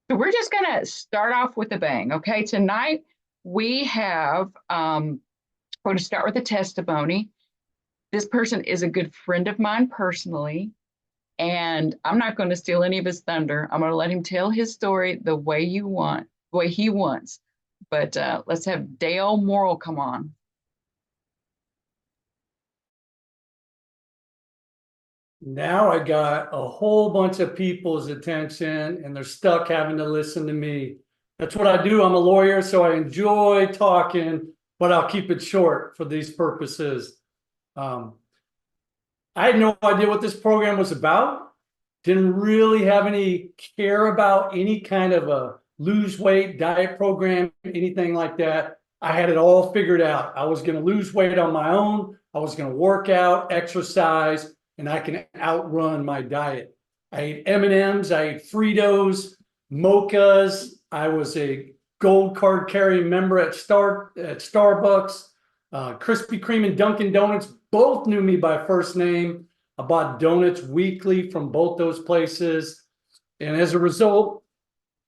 So we're just going to start off with a bang. Okay. Tonight we have, we're going to start with a testimony. This person is a good friend of mine personally, and I'm not going to steal any of his thunder. I'm going to let him tell his story the way he wants. But let's have Dale Morrill come on. Now I got a whole bunch of people's attention and they're stuck having to listen to me. That's what I do. I'm a lawyer, so I enjoy talking, but I'll keep it short for these purposes. Um, I had no idea what this program was about. Didn't really have any care about any kind of a lose weight diet program, anything like that. I had it all figured out. I was going to lose weight on my own. I was going to work out, exercise, and I can outrun my diet. I ate M&Ms, I ate Fritos, mochas. I was a gold card carrying member at Starbucks. Krispy Kreme and Dunkin' Donuts both knew me by first name. I bought donuts weekly from both those places. And as a result,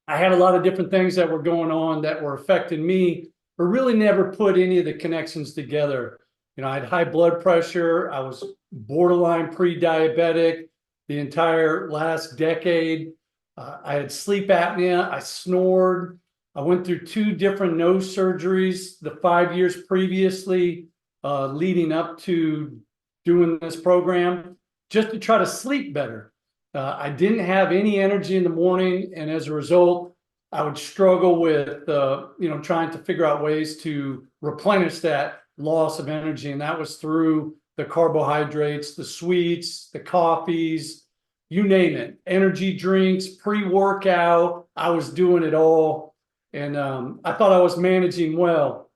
I had a lot of different things that were going on that were affecting me, but really never put any of the connections together. You know, I had high blood pressure. I was borderline pre-diabetic the entire last decade. I had sleep apnea. I snored. I went through 2 different nose surgeries the 5 years previously, leading up to doing this program, just to try to sleep better. I didn't have any energy in the morning, and as a result, I would struggle with trying to figure out ways to replenish that loss of energy, and that was through the carbohydrates, the sweets, the coffees, you name it, energy drinks, pre-workout. I was doing it all, and I thought I was managing well.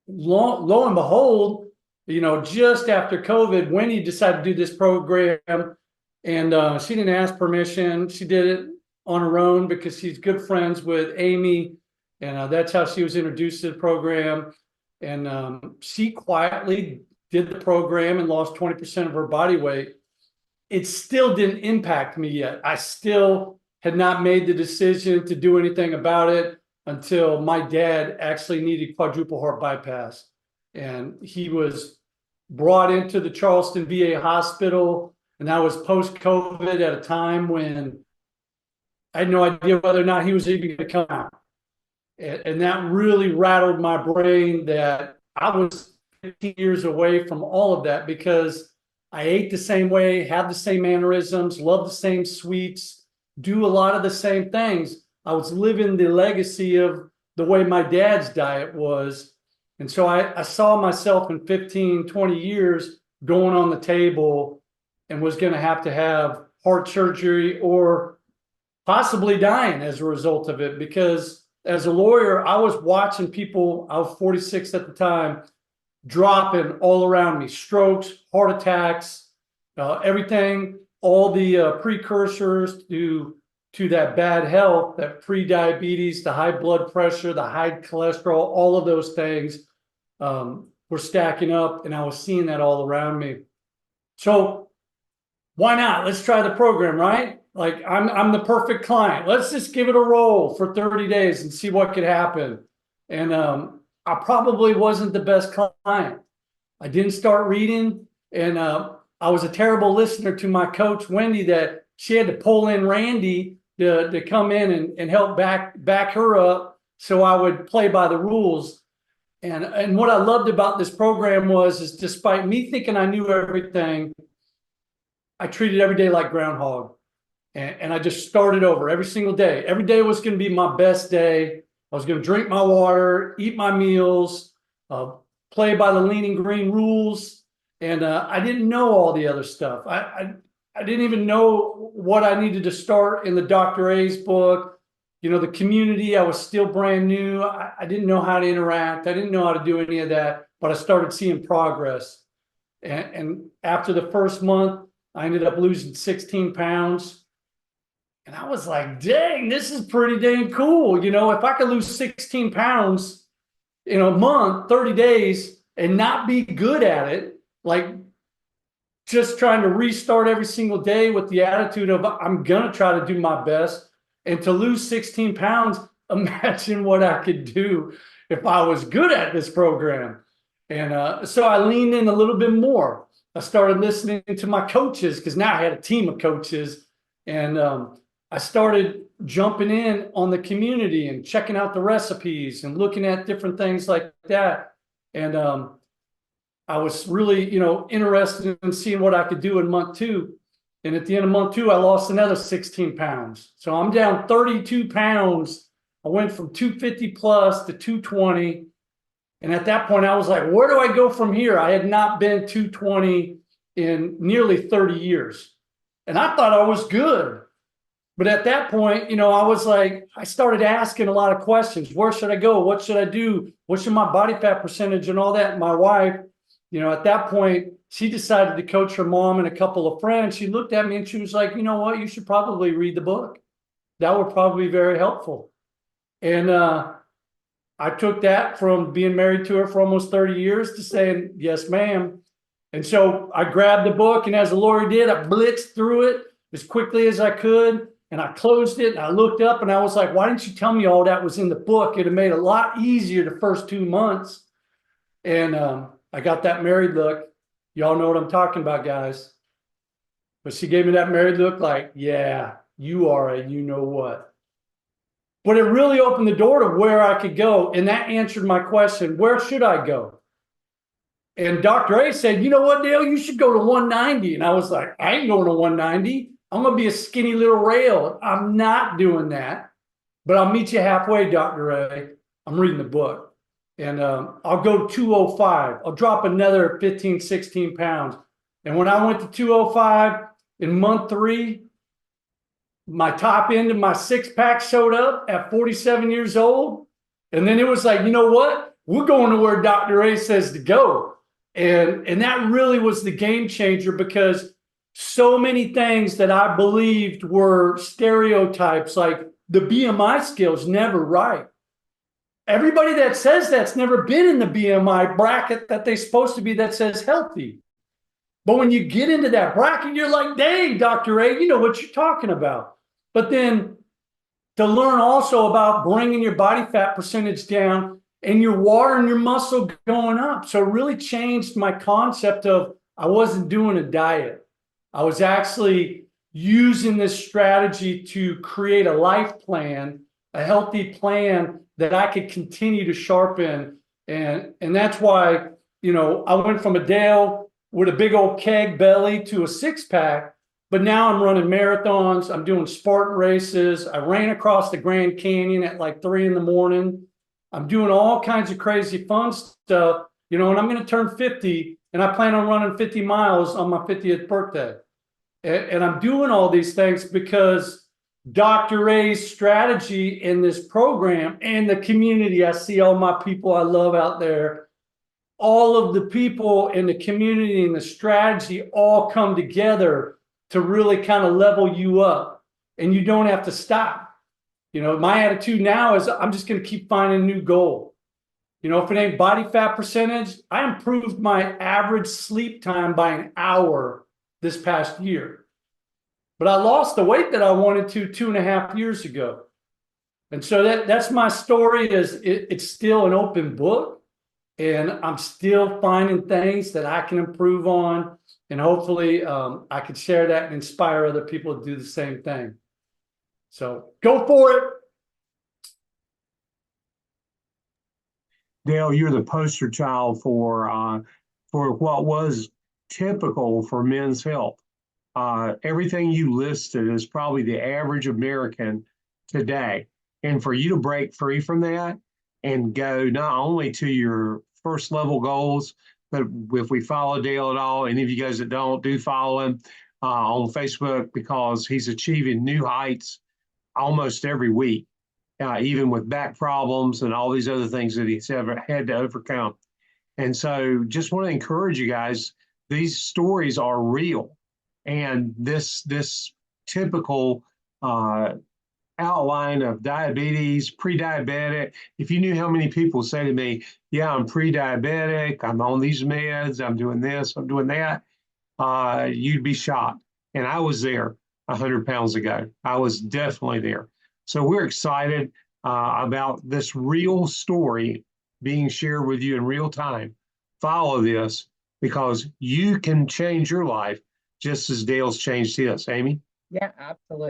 Lo and behold, just after COVID, Wendy decided to do this program, and she didn't ask permission. She did it on her own because she's good friends with Amy, and that's how she was introduced to the program. And she quietly did the program and lost 20% of her body weight. It still didn't impact me yet. I still had not made the decision to do anything about it until my dad actually needed quadruple heart bypass. And he was brought into the Charleston VA hospital, and that was post-COVID at a time when I had no idea whether or not he was even going to come out. And that really rattled my brain that I was 15 years away from all of that because I ate the same way, have the same mannerisms, love the same sweets, do a lot of the same things. I was living the legacy of the way my dad's diet was. And so I saw myself in 15, 20 years going on the table and was going to have heart surgery or possibly dying as a result of it. Because as a lawyer, I was watching people, I was 46 at the time, dropping all around me, strokes, heart attacks, everything, all the precursors to that bad health, that pre-diabetes, the high blood pressure, the high cholesterol, all of those things were stacking up, and I was seeing that all around me. So why not? Let's try the program, right? Like I'm the perfect client. Let's just give it a roll for 30 days and see what could happen. And I probably wasn't the best client. I didn't start reading, and I was a terrible listener to my coach, Wendy, that she had to pull in Randy to come in and help back her up so I would play by the rules. And what I loved about this program is despite me thinking I knew everything, I treated every day like groundhog. And I just started over every single day. Every day was going to be my best day. I was going to drink my water, eat my meals, play by the lean and green rules. And I didn't know all the other stuff. I didn't even know what I needed to start in the Dr. A's book. The community, I was still brand new. I didn't know how to interact. I didn't know how to do any of that, but I started seeing progress. And after the first month, I ended up losing 16 pounds. And I was like, dang, this is pretty dang cool. If I could lose 16 pounds in a month, 30 days, and not be good at it, like just trying to restart every single day with the attitude of I'm going to try to do my best. And to lose 16 pounds, imagine what I could do if I was good at this program. And so I leaned in a little bit more. I started listening to my coaches because now I had a team of coaches. And I started jumping in on the community and checking out the recipes and looking at different things like that. And I was really, interested in seeing what I could do in month 2. And at the end of month 2, I lost another 16 pounds. So I'm down 32 pounds. I went from 250 plus to 220. And at that point, I was like, where do I go from here? I had not been 220 in nearly 30 years. And I thought I was good. But at that point, I was like, I started asking a lot of questions. Where should I go? What should I do? What should my body fat percentage and all that? And my wife, at that point, she decided to coach her mom and a couple of friends. She looked at me and she was like, you know what? You should probably read the book. That would probably be very helpful. And I took that from being married to her for almost 30 years to saying, yes, ma'am. And so I grabbed the book, and as the lawyer did, I blitzed through it as quickly as I could. And I closed it and I looked up and I was like, why didn't you tell me all that was in the book? It'd have made it a lot easier the first 2 months. And I got that married look. Y'all know what I'm talking about, guys. But she gave me that married look like, yeah, you are a you know what. But it really opened the door to where I could go. And that answered my question, where should I go? And Dr. A said, you know what, Dale, you should go to 190. And I was like, I ain't going to 190. I'm going to be a skinny little rail. I'm not doing that. But I'll meet you halfway, Dr. A. I'm reading the book. And I'll go 205. I'll drop another 15, 16 pounds. And when I went to 205 in month 3, my top end of my 6-pack showed up at 47 years old. And then it was like, you know what? We're going to where Dr. A says to go. And that really was the game changer, because so many things that I believed were stereotypes, like the BMI scale's never right. Everybody that says that's never been in the BMI bracket that they're supposed to be that says healthy. But when you get into that bracket, you're like, dang, Dr. A, you know what you're talking about. But then to learn also about bringing your body fat percentage down and your water and your muscle going up. So it really changed my concept of, I wasn't doing a diet. I was actually using this strategy to create a life plan, a healthy plan that I could continue to sharpen. And that's why, I went from a Dale with a big old keg belly to a 6-pack, but now I'm running marathons. I'm doing Spartan races. I ran across the Grand Canyon at like 3 in the morning. I'm doing all kinds of crazy fun stuff, and I'm going to turn 50, and I plan on running 50 miles on my 50th birthday. And I'm doing all these things because Dr. A's strategy in this program and the community, I see all my people I love out there, all of the people in the community and the strategy all come together to really kind of level you up, and you don't have to stop. My attitude now is I'm just going to keep finding a new goal. If it ain't body fat percentage, I improved my average sleep time by an hour this past year. But I lost the weight that I wanted to 2.5 years ago. And so that's my story. It's still an open book, and I'm still finding things that I can improve on. And hopefully I can share that and inspire other people to do the same thing. So go for it. Dale, you're the poster child for what was typical for men's health. Everything you listed is probably the average American today. And for you to break free from that and go not only to your first level goals, but if we follow Dale at all, any of you guys that don't, do follow him on Facebook, because he's achieving new heights almost every week, even with back problems and all these other things that he's ever had to overcome. And so just want to encourage you guys, these stories are real. And this typical outline of diabetes, pre-diabetic, if you knew how many people say to me, yeah, I'm pre-diabetic, I'm on these meds, I'm doing this, I'm doing that, you'd be shocked. And I was there 100 pounds ago. I was definitely there. So we're excited about this real story being shared with you in real time. Follow this because you can change your life just as Dale's changed his. Amy? Yeah, absolutely.